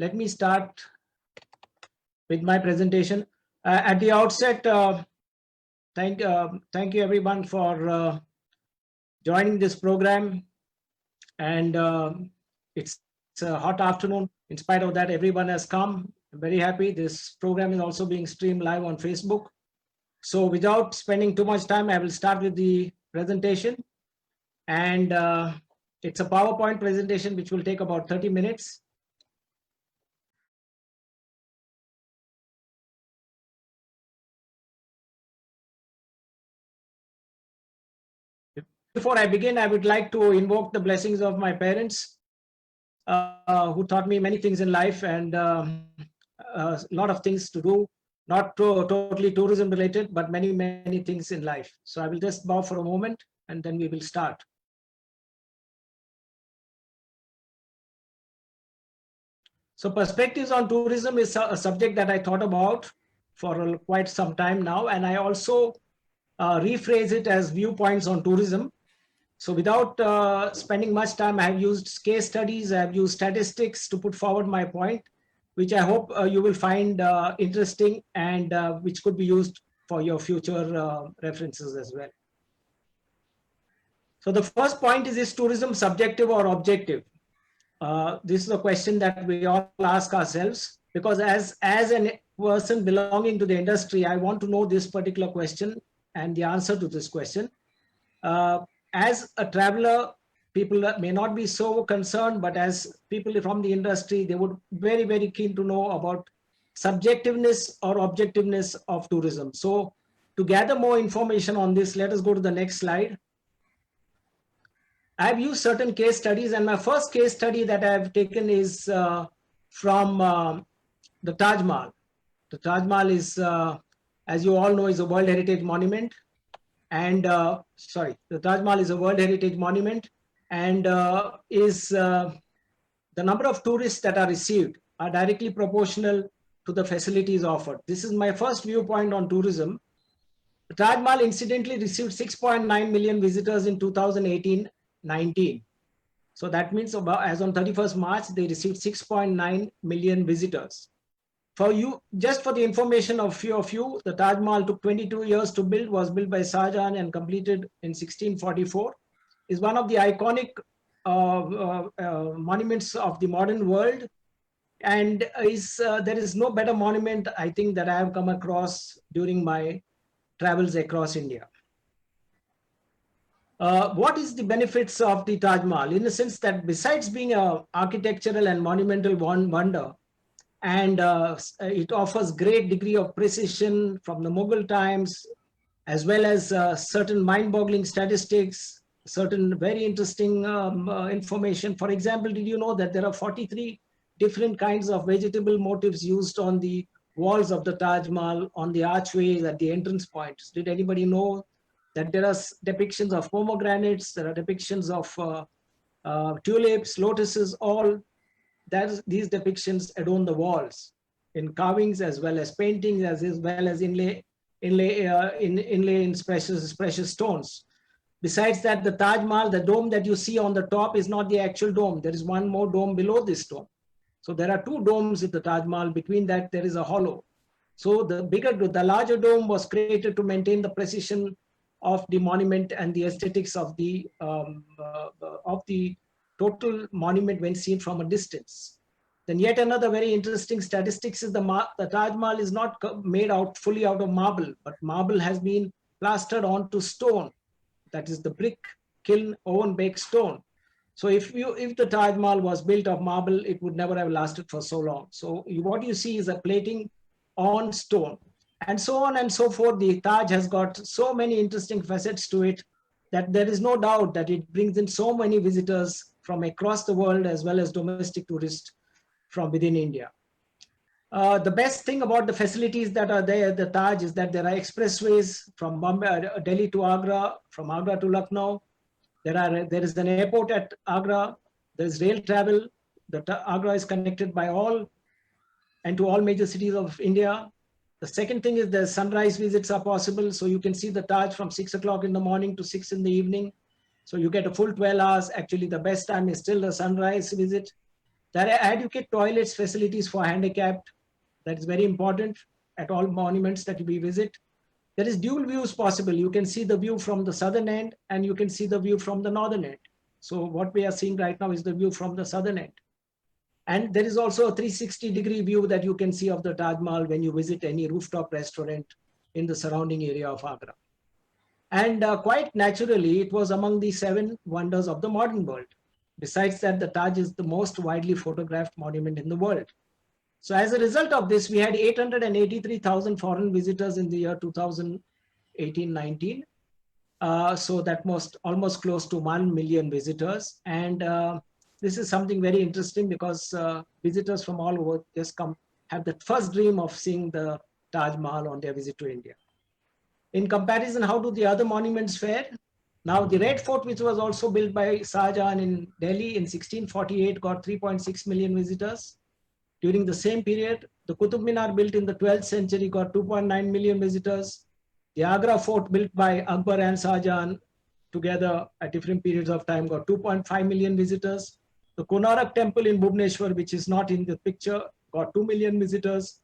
Let me start with my presentation. At the outset, thank you everyone for joining this program. And it's a hot afternoon. In spite of that, everyone has come. I'm very happy. This program is also being streamed live on Facebook. So without spending too much time, I will start with the presentation. And it's a PowerPoint presentation, which will take about 30 minutes. Before I begin, I would like to invoke the blessings of my parents, who taught me many things in life and a lot of things to do, not totally tourism related, but many things in life. So I will just bow for a moment and then we will start. So perspectives on tourism is a subject that I thought about for quite some time now, and I also rephrase it as viewpoints on tourism. So without spending much time, I have used case studies, I have used statistics to put forward my point, which I hope you will find interesting and which could be used for your future references as well. So the first point is tourism subjective or objective? This is a question that we all ask ourselves, because as a person belonging to the industry, I want to know this particular question and the answer to this question. As a traveler, people may not be so concerned, but as people from the industry, they would very keen to know about subjectiveness or objectiveness of tourism. So to gather more information on this, let us go to the next slide. I've used certain case studies, and my first case study that I've taken is from the Taj Mahal. The Taj Mahal is, as you all know, is a World Heritage Monument. And the Taj Mahal is a World Heritage Monument, and is the number of tourists that are received are directly proportional to the facilities offered. This is my first viewpoint on tourism. The Taj Mahal incidentally received 6.9 million visitors in 2018-19. So that means about, as on 31st March, they received 6.9 million visitors. For you, just for the information of few of you, the Taj Mahal took 22 years to build, was built by Shah Jahan and completed in 1644. Is one of the iconic monuments of the modern world, and there is no better monument, I think, that I have come across during my travels across India. What is the benefits of the Taj Mahal? In the sense that besides being an architectural and monumental wonder, and it offers great degree of precision from the Mughal times, as well as certain mind-boggling statistics, certain very interesting information. For example, did you know that there are 43 different kinds of vegetable motifs used on the walls of the Taj Mahal, on the archways, at the entrance points? Did anybody know that there are depictions of pomegranates, there are depictions of tulips, lotuses, all these depictions adorn the walls in carvings as well as paintings, as well as inlay in precious stones. Besides that, the Taj Mahal, the dome that you see on the top is not the actual dome. There is one more dome below this dome. So there are two domes at the Taj Mahal. Between that, there is a hollow. So the larger dome was created to maintain the precision of the monument and the aesthetics of the total monument when seen from a distance. Then yet another very interesting statistics is the Taj Mahal is not made fully out of marble, but marble has been plastered onto stone. That is the brick kiln oven baked stone. So if the Taj Mahal was built of marble, it would never have lasted for so long. So what you see is a plating on stone, and so on and so forth. The Taj has got so many interesting facets to it that there is no doubt that it brings in so many visitors from across the world, as well as domestic tourists from within India. The best thing about the facilities that are there at the Taj is that there are expressways from Delhi to Agra, from Agra to Lucknow. There is an airport at Agra. There is rail travel. Agra is connected by all and to all major cities of India. The second thing is the sunrise visits are possible. So you can see the Taj from 6 o'clock in the morning to 6 in the evening. So you get a full 12 hours. Actually, the best time is still the sunrise visit. There are adequate toilets, facilities for handicapped. That is very important at all monuments that we visit. There is dual views possible. You can see the view from the southern end and you can see the view from the northern end. So what we are seeing right now is the view from the southern end. And there is also a 360-degree view that you can see of the Taj Mahal when you visit any rooftop restaurant in the surrounding area of Agra. And quite naturally, it was among the 7 wonders of the modern world. Besides that, the Taj is the most widely photographed monument in the world. So as a result of this, we had 883,000 foreign visitors in the year 2018-19. So that was almost close to 1 million visitors. And this is something very interesting because visitors from all over just come, have the first dream of seeing the Taj Mahal on their visit to India. In comparison, how do the other monuments fare? Now, the Red Fort, which was also built by Shah Jahan in Delhi in 1648, got 3.6 million visitors. During the same period, the Qutub Minar built in the 12th century got 2.9 million visitors. The Agra Fort built by Akbar and Shah Jahan together at different periods of time got 2.5 million visitors. The Konarak Temple in Bhubaneswar, which is not in the picture, got 2 million visitors.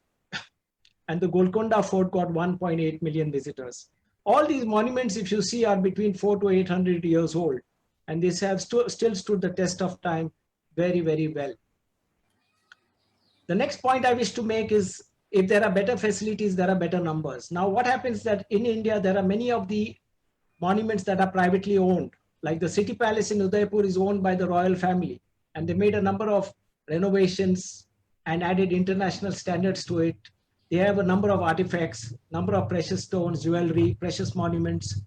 And the Golconda Fort got 1.8 million visitors. All these monuments, if you see, are between 400 to 800 years old. And these have still stood the test of time very, very well. The next point I wish to make is, if there are better facilities, there are better numbers. Now, what happens that in India, there are many of the monuments that are privately owned. Like the City Palace in Udaipur is owned by the royal family. And they made a number of renovations and added international standards to it. They have a number of artifacts, number of precious stones, jewelry, precious monuments.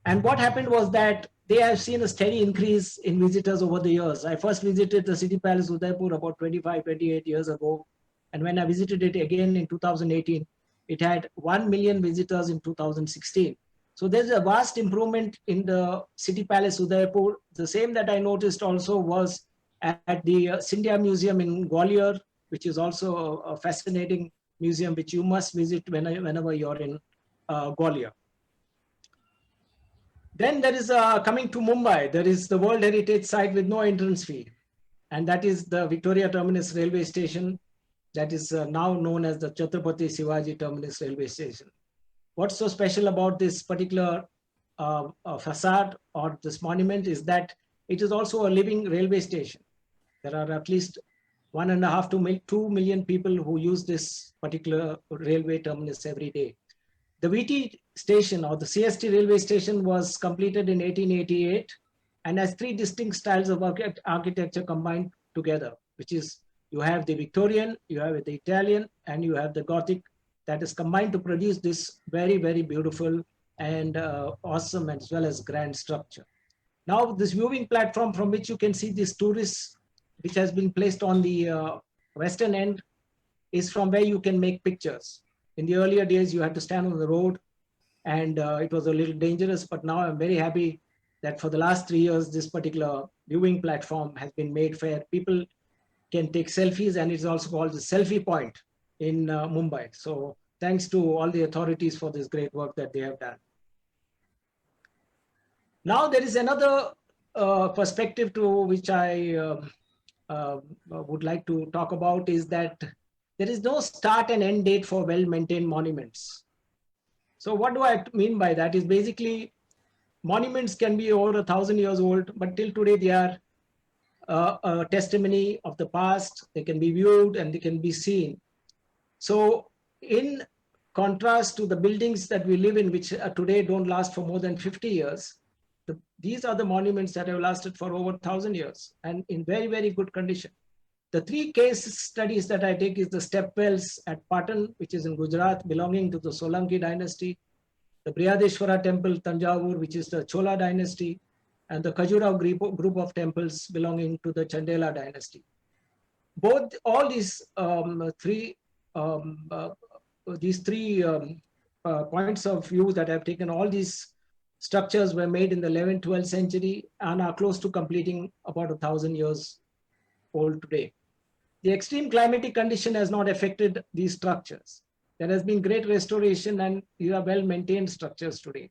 And what happened was that they have seen a steady increase in visitors over the years. I first visited the City Palace Udaipur about 25, 28 years ago. And when I visited it again in 2018, it had 1 million visitors in 2016. So there's a vast improvement in the City Palace Udaipur. The same that I noticed also was at the Scindia Museum in Gwalior, which is also a fascinating museum which you must visit whenever you're in Gwalior. Then there is, coming to Mumbai, there is the World Heritage Site with no entrance fee. And that is the Victoria Terminus Railway Station that is now known as the Chhatrapati Shivaji Terminus Railway Station. What's so special about this particular facade or this monument is that it is also a living railway station. There are at least 1.5 to 2 million people who use this particular railway terminus every day. The VT station or the CST railway station was completed in 1888 and has 3 distinct styles of architecture combined together, which is you have the Victorian, you have the Italian, and you have the Gothic that is combined to produce this very, very beautiful and awesome as well as grand structure. Now, this viewing platform from which you can see these tourists, which has been placed on the western end, is from where you can make pictures. In the earlier days, you had to stand on the road and it was a little dangerous, but now I'm very happy that for the last 3 years, this particular viewing platform has been made where people can take selfies, and it's also called the selfie point in Mumbai. So thanks to all the authorities for this great work that they have done. Now there is another perspective to which I would like to talk about is that there is no start and end date for well-maintained monuments. So what do I mean by that is basically monuments can be over 1,000 years old, but till today they are a testimony of the past. They can be viewed and they can be seen. So in contrast to the buildings that we live in, which today don't last for more than 50 years, these are the monuments that have lasted for over 1,000 years and in very, very good condition. The 3 case studies that I take is the stepwells at Patan, which is in Gujarat, belonging to the Solanki dynasty, the Brihadeshwara temple, Tanjavur, which is the Chola dynasty, and the Khajuraho group of temples belonging to the Chandela dynasty. All these three points of view that I've taken, all these structures were made in the 11th, 12th century and are close to completing about 1,000 years old today. The extreme climatic condition has not affected these structures. There has been great restoration and these are well-maintained structures today.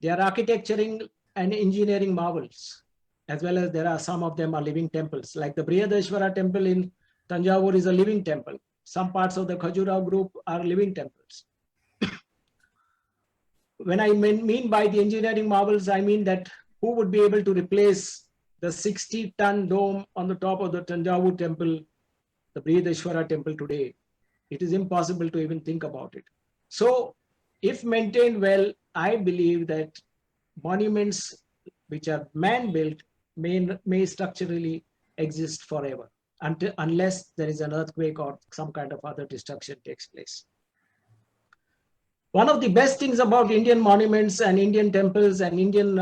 They are architecturing and engineering marvels. as well as there are some of them are living temples, like the Brihadeshwara temple in Tanjavur is a living temple. Some parts of the Khajuraho group are living temples. When I mean by the engineering marvels, I mean that who would be able to replace the 60-ton dome on the top of the Tanjavur temple, the Brihadeshwara temple today? It is impossible to even think about it. So if maintained well, I believe that monuments which are man-built may structurally exist forever, unless there is an earthquake or some kind of other destruction takes place. One of the best things about Indian monuments and Indian temples and Indian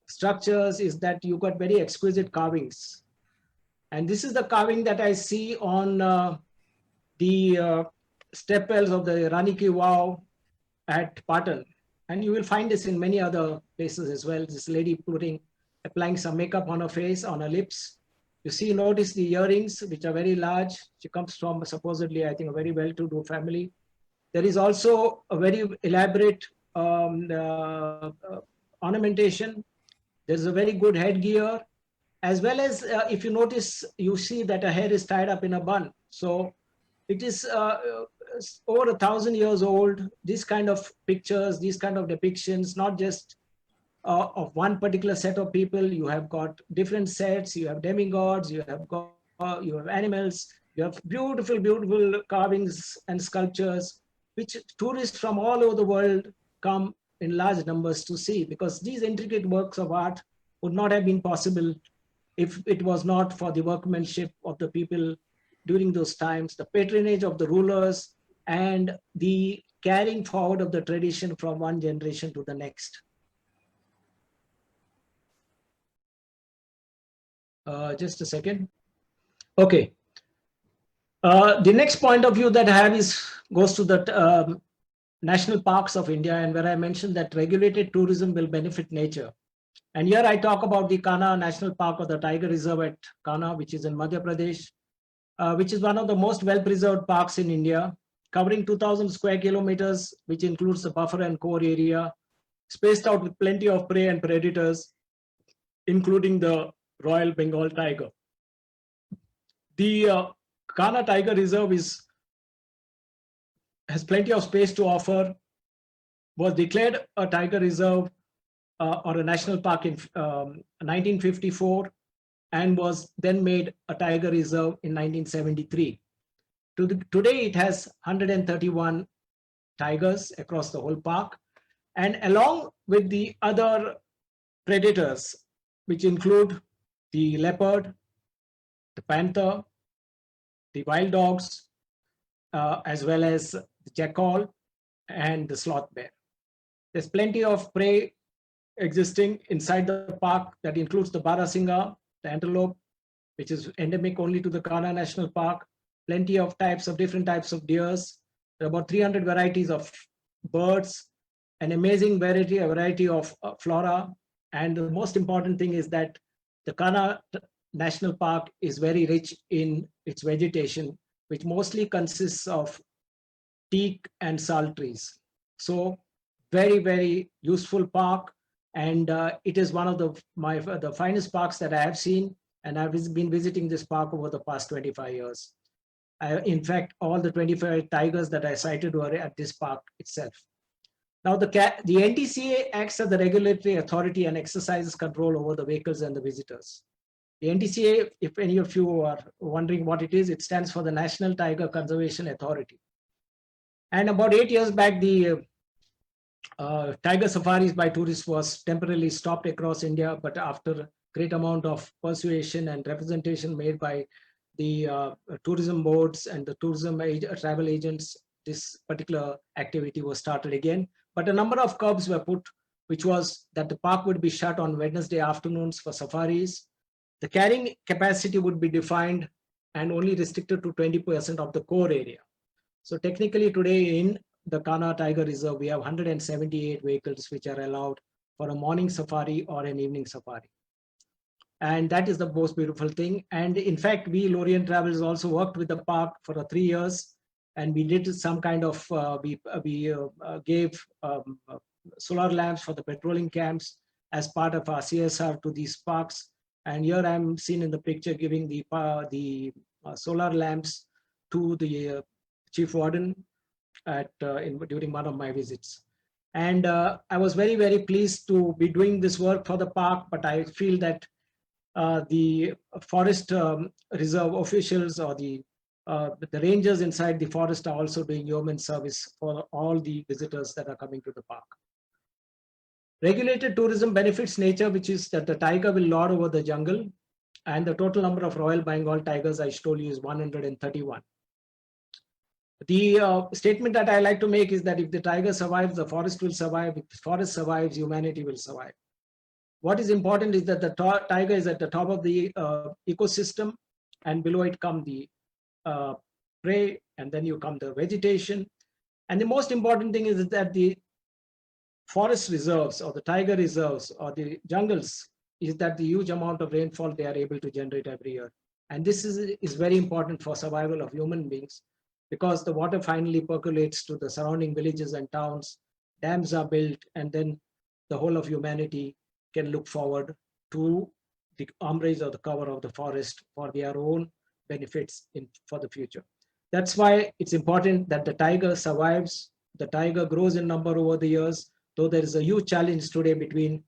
structures is that you got very exquisite carvings. And this is the carving that I see on the stepwells of the Rani Ki Vav at Patan. And you will find this in many other places as well. This lady applying some makeup on her face, on her lips. You notice the earrings, which are very large. She comes from supposedly, I think, a very well-to-do family. There is also a very elaborate ornamentation. There's a very good headgear, as well as if you notice, you see that her hair is tied up in a bun. So it is over 1,000 years old. These kind of pictures, these kind of depictions, not just of one particular set of people. You have got different sets. You have demigods. You have animals. You have beautiful, beautiful carvings and sculptures, which tourists from all over the world come in large numbers to see, because these intricate works of art would not have been possible if it was not for the workmanship of the people during those times, the patronage of the rulers, and the carrying forward of the tradition from one generation to the next. Just a second. Okay. The next point of view that I have goes to the national parks of India, and where I mentioned that regulated tourism will benefit nature. And here I talk about the Kanha National Park or the Tiger Reserve at Kanha, which is in Madhya Pradesh, which is one of the most well-preserved parks in India, covering 2,000 square kilometers, which includes the buffer and core area, spaced out with plenty of prey and predators, including the Royal Bengal tiger. The Kanha Tiger Reserve has plenty of space to offer, was declared a tiger reserve or a national park in 1954, and was then made a tiger reserve in 1973. Today, it has 131 tigers across the whole park, and along with the other predators, which include the leopard, the panther, the wild dogs, as well as the jackal and the sloth bear. There's plenty of prey existing inside the park that includes the Barasingha, the antelope, which is endemic only to the Kanha National Park, plenty of different types of deers. There are about 300 varieties of birds, an amazing variety of flora. And the most important thing is that the Kanha National Park is very rich in its vegetation, which mostly consists of teak and sal trees. So very, very useful park. And it is one of the finest parks that I have seen. And I've been visiting this park over the past 25 years. In fact, all the 25 tigers that I cited were at this park itself. Now, the NTCA acts as the regulatory authority and exercises control over the vehicles and the visitors. The NTCA, if any of you are wondering what it is, it stands for the National Tiger Conservation Authority. And about 8 years back, the tiger safaris by tourists was temporarily stopped across India, but after great amount of persuasion and representation made by the tourism boards and the travel agents, this particular activity was started again. But a number of curbs were put, which was that the park would be shut on Wednesday afternoons for safaris. The carrying capacity would be defined and only restricted to 20% of the core area. So technically today in the Kanha Tiger Reserve, we have 178 vehicles which are allowed for a morning safari or an evening safari. And that is the most beautiful thing. And in fact, we Lorient Travels also worked with the park for 3 years, and we did some kind of, we gave solar lamps for the patrolling camps. as part of our CSR to these parks. And here I'm seen in the picture giving the solar lamps to the chief warden during one of my visits. And I was very, very pleased to be doing this work for the park, but I feel that the forest reserve officials or the rangers inside the forest are also doing yeoman service for all the visitors that are coming to the park. Regulated tourism benefits nature, which is that the tiger will lord over the jungle, and the total number of Royal Bengal tigers I told you is 131. The statement that I like to make is that if the tiger survives, the forest will survive. If the forest survives, humanity will survive. What is important is that the tiger is at the top of the ecosystem, and below it come the prey, and then you come the vegetation. And the most important thing is that the forest reserves or the tiger reserves or the jungles is that the huge amount of rainfall they are able to generate every year. And this is very important for survival of human beings, because the water finally percolates to the surrounding villages and towns, dams are built, and then the whole of humanity can look forward to the umbrage or the cover of the forest for their own benefits for the future. That's why it's important that the tiger survives. The tiger grows in number over the years, though there is a huge challenge today between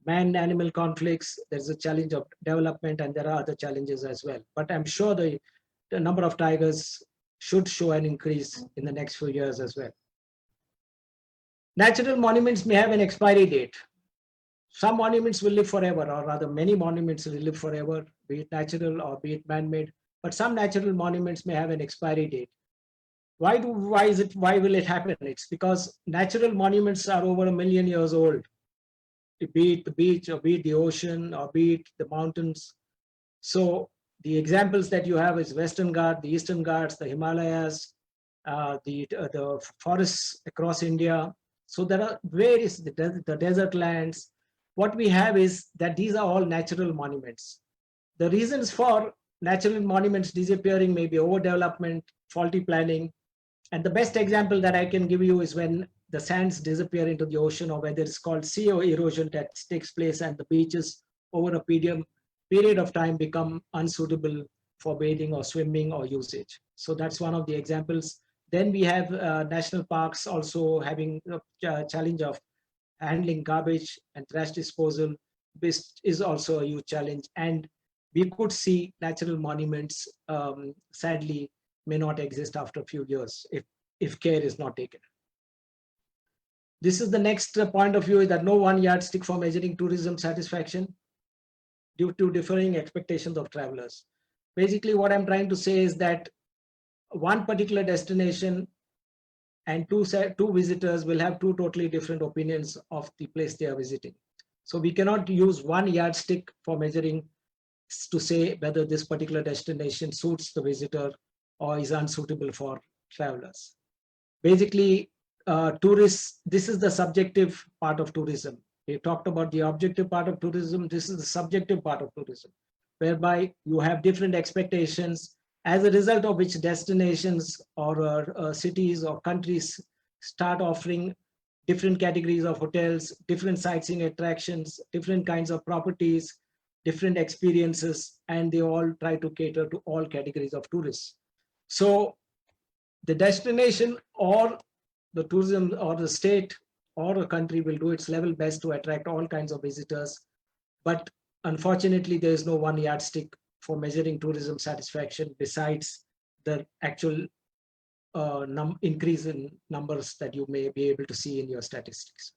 man-animal conflicts. There's a challenge of development, and there are other challenges as well. But I'm sure the number of tigers should show an increase in the next few years as well. Natural monuments may have an expiry date. Some monuments will live forever, or rather many monuments will live forever, be it natural or be it man-made, but some natural monuments may have an expiry date. Why will it happen? It's because natural monuments are over 1 million years old, be it the beach or be it the ocean or be it the mountains. So the examples that you have is Western Ghats, the Eastern Ghats, the Himalayas, the forests across India. So there are various, the desert lands. What we have is that these are all natural monuments. The reasons for natural monuments disappearing may be overdevelopment, faulty planning. And the best example that I can give you is when the sands disappear into the ocean, or whether it's called sea erosion that takes place and the beaches over a period of time become unsuitable for bathing or swimming or usage. So that's one of the examples. Then we have national parks also having a challenge of handling garbage and trash disposal, which is also a huge challenge. And we could see natural monuments, sadly, may not exist after a few years if care is not taken. This is the next point of view, is that no one yardstick for measuring tourism satisfaction due to differing expectations of travelers. Basically, what I'm trying to say is that one particular destination and two visitors will have two totally different opinions of the place they are visiting. So we cannot use one yardstick for measuring to say whether this particular destination suits the visitor or is unsuitable for travelers. Basically, tourists, this is the subjective part of tourism. We talked about the objective part of tourism. This is the subjective part of tourism, whereby you have different expectations, as a result of which destinations or cities or countries start offering different categories of hotels, different sightseeing attractions, different kinds of properties, different experiences, and they all try to cater to all categories of tourists. So the destination or the tourism or the state or a country will do its level best to attract all kinds of visitors. But unfortunately, there is no one yardstick for measuring tourism satisfaction besides the actual increase in numbers that you may be able to see in your statistics.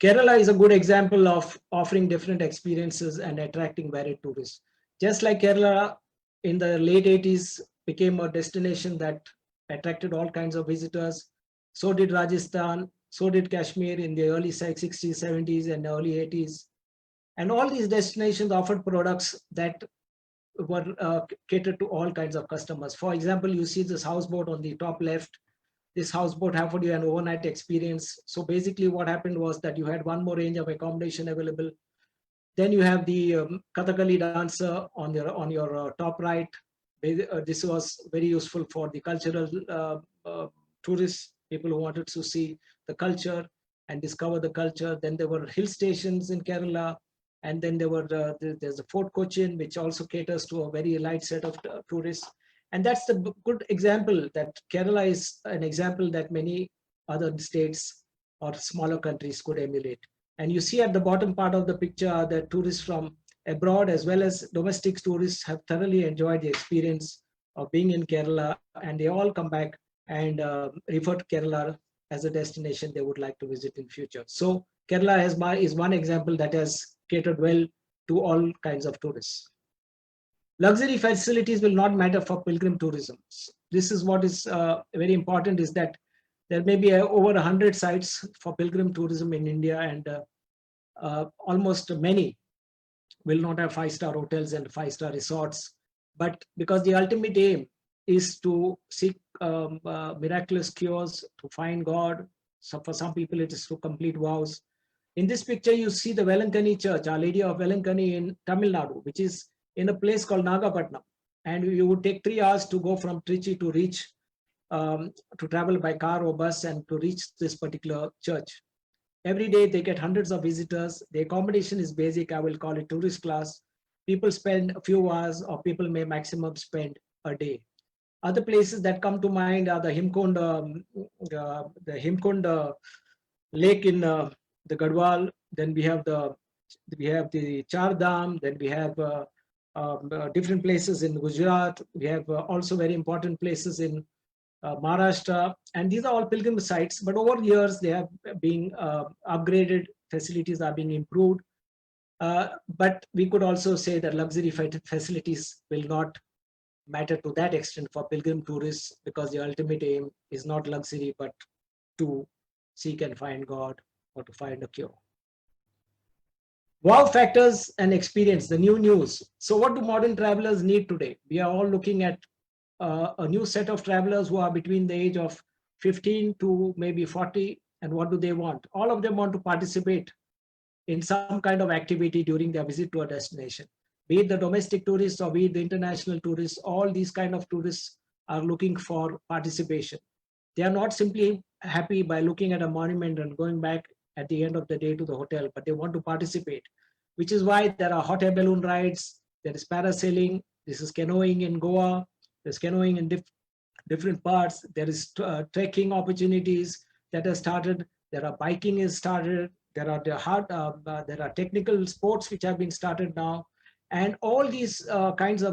Kerala is a good example of offering different experiences and attracting varied tourists. Just like Kerala in the late 80s became a destination that attracted all kinds of visitors, so did Rajasthan, so did Kashmir in the early 60s, 70s, and early 80s. And all these destinations offered products that were catered to all kinds of customers. For example, you see this houseboat on the top left. This houseboat offered you an overnight experience. So basically what happened was that you had one more range of accommodation available. Then you have the Kathakali dancer on your top right. This was very useful for the cultural tourists, people who wanted to see the culture. and discover the culture. Then there were hill stations in Kerala, and then there were there's the Fort Cochin, which also caters to a very light set of tourists. And that's the good example that Kerala is an example that many other states or smaller countries could emulate. And you see at the bottom part of the picture that tourists from abroad as well as domestic tourists have thoroughly enjoyed the experience of being in Kerala, and they all come back and refer to Kerala as a destination they would like to visit in future. So Kerala is one example that has catered well to all kinds of tourists. Luxury facilities will not matter for pilgrim tourism. This is what is very important, is that there may be over 100 sites for pilgrim tourism in India, and almost many will not have 5-star hotels and 5-star resorts. But because the ultimate aim is to seek miraculous cures, to find God. So for some people, it is to complete vows. In this picture, you see the Velankani Church, Our Lady of Velankani in Tamil Nadu, which is in a place called Nagapattinam. And you would take 3 hours to go from Trichy to reach, to travel by car or bus and to reach this particular church. Every day they get hundreds of visitors. The accommodation is basic, I will call it tourist class. People spend a few hours, or people may maximum spend a day. Other places that come to mind are the Himkund lake in the Garhwal. Then we have the Char Dham. Then we have different places in Gujarat. We have also very important places in Maharashtra, and these are all pilgrim sites. But over years, they have been upgraded. Facilities are being improved. But we could also say that luxury facilities will not matter to that extent for pilgrim tourists, because the ultimate aim is not luxury, but to seek and find God, or to find a cure. Wow factors and experience, the new news. So what do modern travelers need today? We are all looking at a new set of travelers who are between the age of 15 to maybe 40. And what do they want? All of them want to participate in some kind of activity during their visit to a destination. Be it the domestic tourists or be it the international tourists, all these kind of tourists are looking for participation. They are not simply happy by looking at a monument and going back at the end of the day to the hotel, but they want to participate, which is why there are hot air balloon rides, there is parasailing, this is canoeing in Goa, there's canoeing in different parts, there is trekking opportunities that are started, there are biking is started, there are technical sports which have been started now, and all these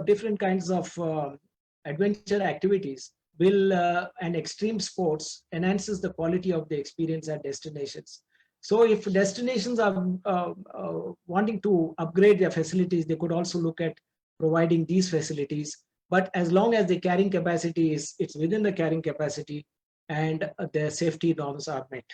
different kinds of adventure activities will and extreme sports enhances the quality of the experience at destinations. So if destinations are wanting to upgrade their facilities, they could also look at providing these facilities. But as long as the carrying capacity it's within the carrying capacity and their safety norms are met.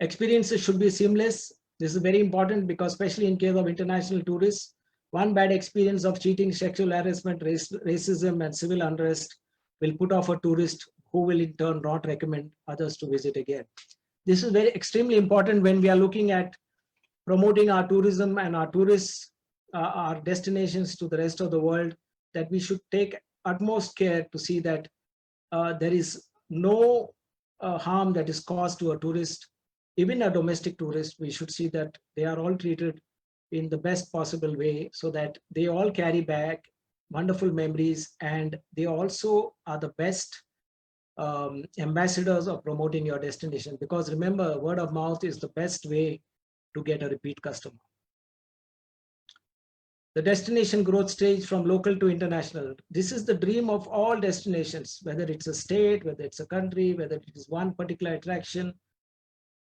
Experiences should be seamless. This is very important, because especially in case of international tourists, one bad experience of cheating, sexual harassment, racism, and civil unrest will put off a tourist who will in turn not recommend others to visit again. This is very extremely important when we are looking at promoting our tourism and our tourists, our destinations to the rest of the world, that we should take utmost care to see that there is no harm that is caused to a tourist. Even a domestic tourist, we should see that they are all treated in the best possible way, so that they all carry back wonderful memories, and they also are the best ambassadors of promoting your destination. Because remember, word of mouth is the best way to get a repeat customer. The destination growth stage from local to international. This is the dream of all destinations, whether it's a state, whether it's a country, whether it is one particular attraction.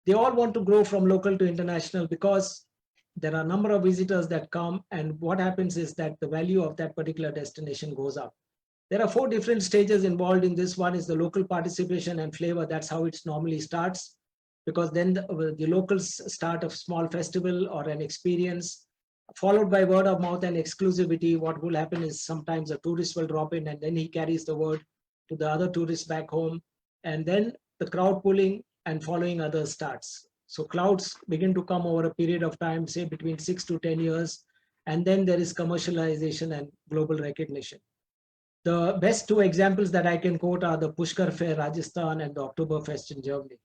They all want to grow from local to international, because there are a number of visitors that come, and what happens is that the value of that particular destination goes up. There are 4 different stages involved in this. One is the local participation and flavor. That's how it normally starts, because then the locals start a small festival or an experience, followed by word of mouth and exclusivity. What will happen is sometimes a tourist will drop in, and then he carries the word to the other tourists back home, and then the crowd pulling and following others starts. So clouds begin to come over a period of time, say between 6 to 10 years, and then there is commercialization and global recognition. The best 2 examples that I can quote are the Pushkar Fair, Rajasthan, and the Oktoberfest in Germany.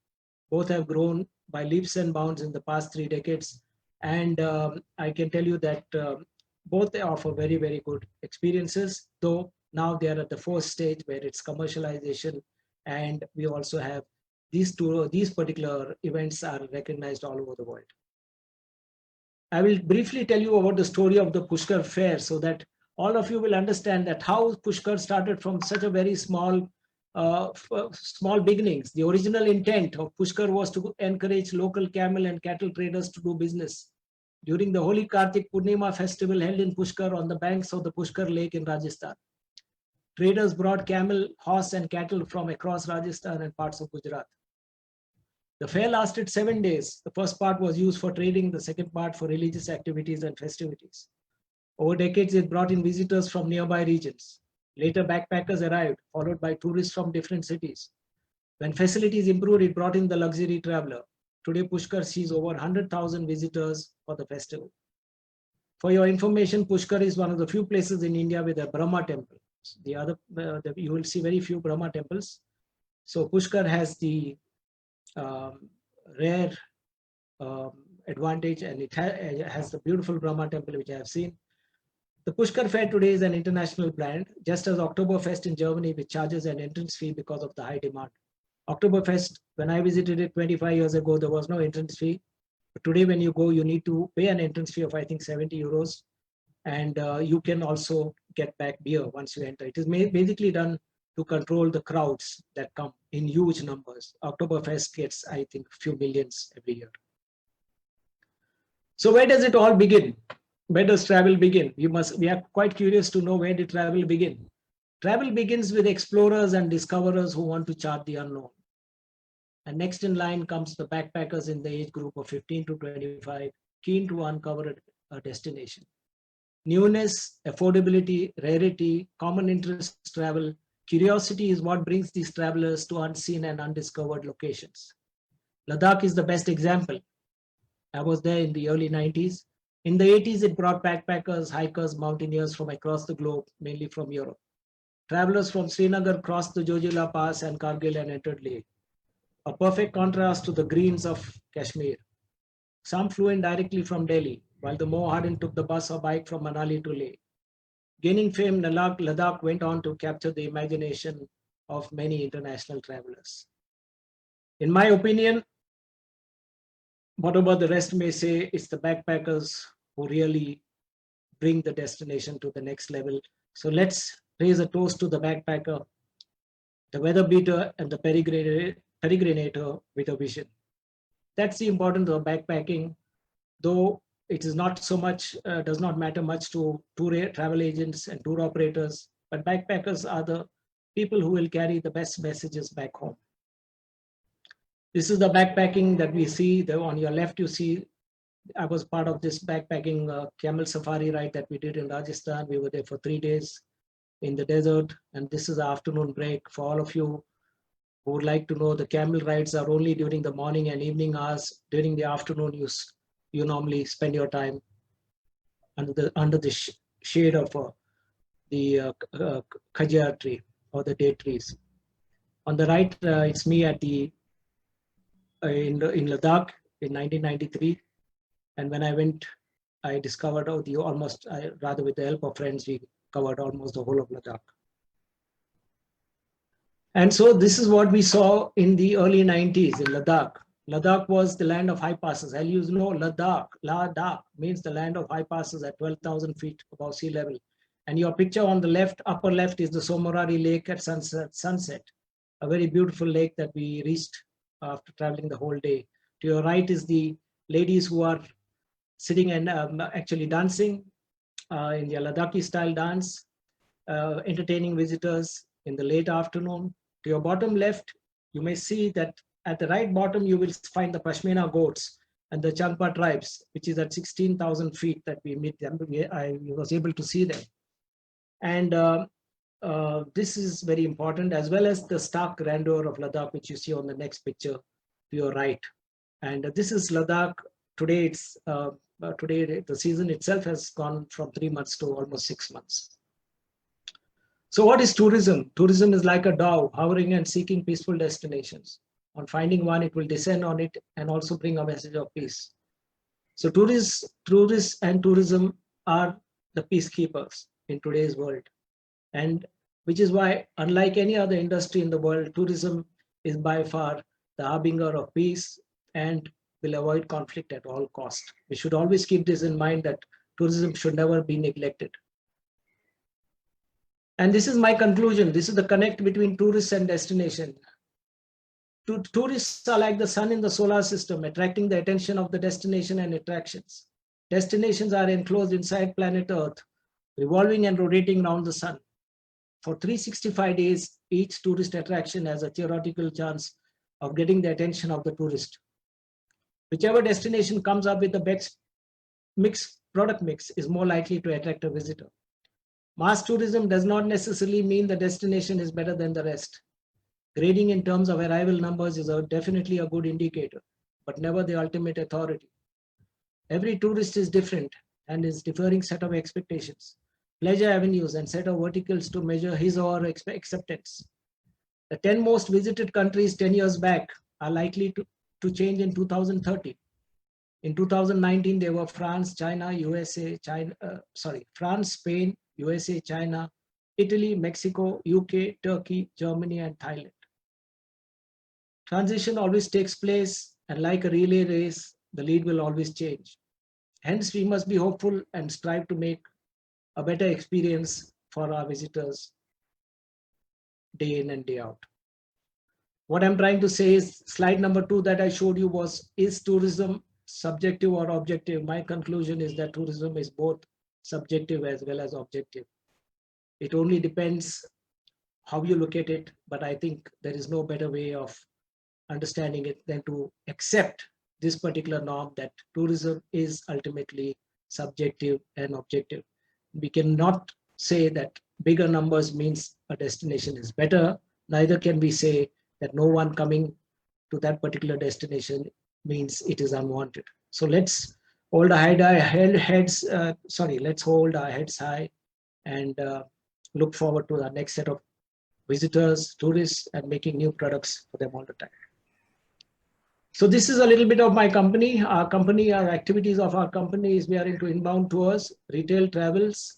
Both have grown by leaps and bounds in the past 3 decades. And I can tell you that both offer very, very good experiences, though now they are at the fourth stage where it's commercialization. And we also have these particular events are recognized all over the world. I will briefly tell you about the story of the Pushkar Fair so that all of you will understand that how Pushkar started from such a very small beginnings. The original intent of Pushkar was to encourage local camel and cattle traders to do business. During the Holy Kartik Purnima festival held in Pushkar on the banks of the Pushkar Lake in Rajasthan, traders brought camel, horse and cattle from across Rajasthan and parts of Gujarat. The fair lasted 7 days. The first part was used for trading, the second part for religious activities and festivities. Over decades, it brought in visitors from nearby regions. Later, backpackers arrived, followed by tourists from different cities. When facilities improved, it brought in the luxury traveler. Today, Pushkar sees over 100,000 visitors for the festival. For your information, Pushkar is one of the few places in India with a Brahma temple. You will see very few Brahma temples. So Pushkar has the rare advantage, and it has the beautiful Brahma temple which I have seen. The Pushkar Fair today is an international brand, just as Oktoberfest in Germany, which charges an entrance fee because of the high demand. Oktoberfest, when I visited it 25 years ago, there was no entrance fee. But today, when you go, you need to pay an entrance fee of, I think, 70 euros. And you can also get back beer once you enter. It is basically done to control the crowds that come in huge numbers. Oktoberfest gets, I think, a few millions every year. So where does it all begin? Where does travel begin? We are quite curious to know, where did travel begin? Travel begins with explorers and discoverers who want to chart the unknown. And next in line comes the backpackers in the age group of 15 to 25, keen to uncover a destination. Newness, affordability, rarity, common interest travel, curiosity is what brings these travelers to unseen and undiscovered locations. Ladakh is the best example. I was there in the early 90s. In the 80s, it brought backpackers, hikers, mountaineers from across the globe, mainly from Europe. Travelers from Srinagar crossed the Zojila Pass and Kargil and entered Leh, a perfect contrast to the greens of Kashmir. Some flew in directly from Delhi, while the more hardened took the bus or bike from Manali to Leh. Gaining fame, Ladakh went on to capture the imagination of many international travelers. In my opinion, whatever the rest may say, it's the backpackers who really bring the destination to the next level. So let's raise a toast to the backpacker, the weather beater, and the peregrinator with a vision. That's the importance of backpacking, though it is not so much, does not matter much to travel agents and tour operators, but backpackers are the people who will carry the best messages back home. This is the backpacking that we see. On your left, you see, I was part of this backpacking camel safari ride that we did in Rajasthan. We were there for 3 days in the desert, and this is the afternoon break. For all of you who would like to know, the camel rides are only during the morning and evening hours. During the afternoon, you normally spend your time under the shade of the khajur tree or the date trees. On the right, it's me at the in Ladakh in 1993, and when I went, I discovered with the help of friends, we covered almost the whole of Ladakh. And so this is what we saw in the early 90s in Ladakh. Ladakh was the land of high passes. As you know, Ladakh means the land of high passes at 12,000 feet above sea level. And your picture on the left, upper left, is the Somorari Lake at sunset, a very beautiful lake that we reached after traveling the whole day. To your right is the ladies who are sitting and actually dancing in their Ladakhi style dance, entertaining visitors in the late afternoon. To your bottom left, you may see that at the right bottom, you will find the Pashmina goats and the Changpa tribes, which is at 16,000 feet that we meet them. I was able to see them. And this is very important, as well as the stark grandeur of Ladakh, which you see on the next picture to your right. And this is Ladakh. Today, today the season itself has gone from 3 months to almost 6 months. So what is tourism? Tourism is like a dove hovering and seeking peaceful destinations. On finding one, it will descend on it and also bring a message of peace. So tourists and tourism are the peacekeepers in today's world. And which is why, unlike any other industry in the world, tourism is by far the harbinger of peace and will avoid conflict at all cost. We should always keep this in mind, that tourism should never be neglected. And this is my conclusion. This is the connect between tourists and destination. Tourists are like the sun in the solar system, attracting the attention of the destination and attractions. Destinations are enclosed inside planet Earth, revolving and rotating around the sun. For 365 days, each tourist attraction has a theoretical chance of getting the attention of the tourist. Whichever destination comes up with the best product mix is more likely to attract a visitor. Mass tourism does not necessarily mean the destination is better than the rest. Grading in terms of arrival numbers is definitely a good indicator, but never the ultimate authority. Every tourist is different and is differing set of expectations, pleasure avenues, and set of verticals to measure his or her acceptance. The 10 most visited countries 10 years back are likely to change in 2030. In 2019, they were France, China, USA, France, Spain, USA, China, Italy, Mexico, UK, Turkey, Germany, and Thailand. Transition always takes place, and like a relay race, the lead will always change. Hence, we must be hopeful and strive to make a better experience for our visitors day in and day out. What I'm trying to say is, slide number 2 that I showed you was, is tourism subjective or objective? My conclusion is that tourism is both subjective as well as objective. It only depends how you look at it, but I think there is no better way of understanding it than to accept this particular norm, that tourism is ultimately subjective and objective. We cannot say that bigger numbers means a destination is better. Neither can we say that no one coming to that particular destination means it is unwanted. So let's hold our heads high and look forward to the next set of visitors, tourists, and making new products for them all the time. So this is a little bit of my company. Our activities of our company is, we are into inbound tours, retail travels,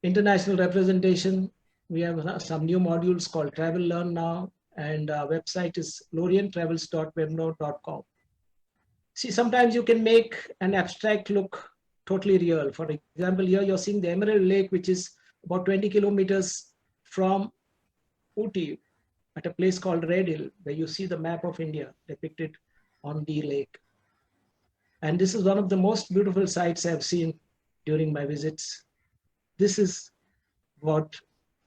international representation. We have some new modules called Travel Learn Now, and our website is lorienttravels.webnode.com. See, sometimes you can make an abstract look totally real. For example, here you're seeing the Emerald Lake, which is about 20 kilometers from Ooty, at a place called Red Hill, where you see the map of India depicted on the lake. And this is one of the most beautiful sights I've seen during my visits. This is what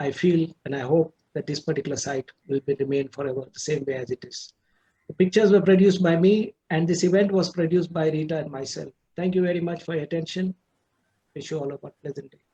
I feel, and I hope that this particular site will remain forever the same way as it is. The pictures were produced by me, and this event was produced by Rita and myself. Thank you very much for your attention. Wish you all a pleasant day.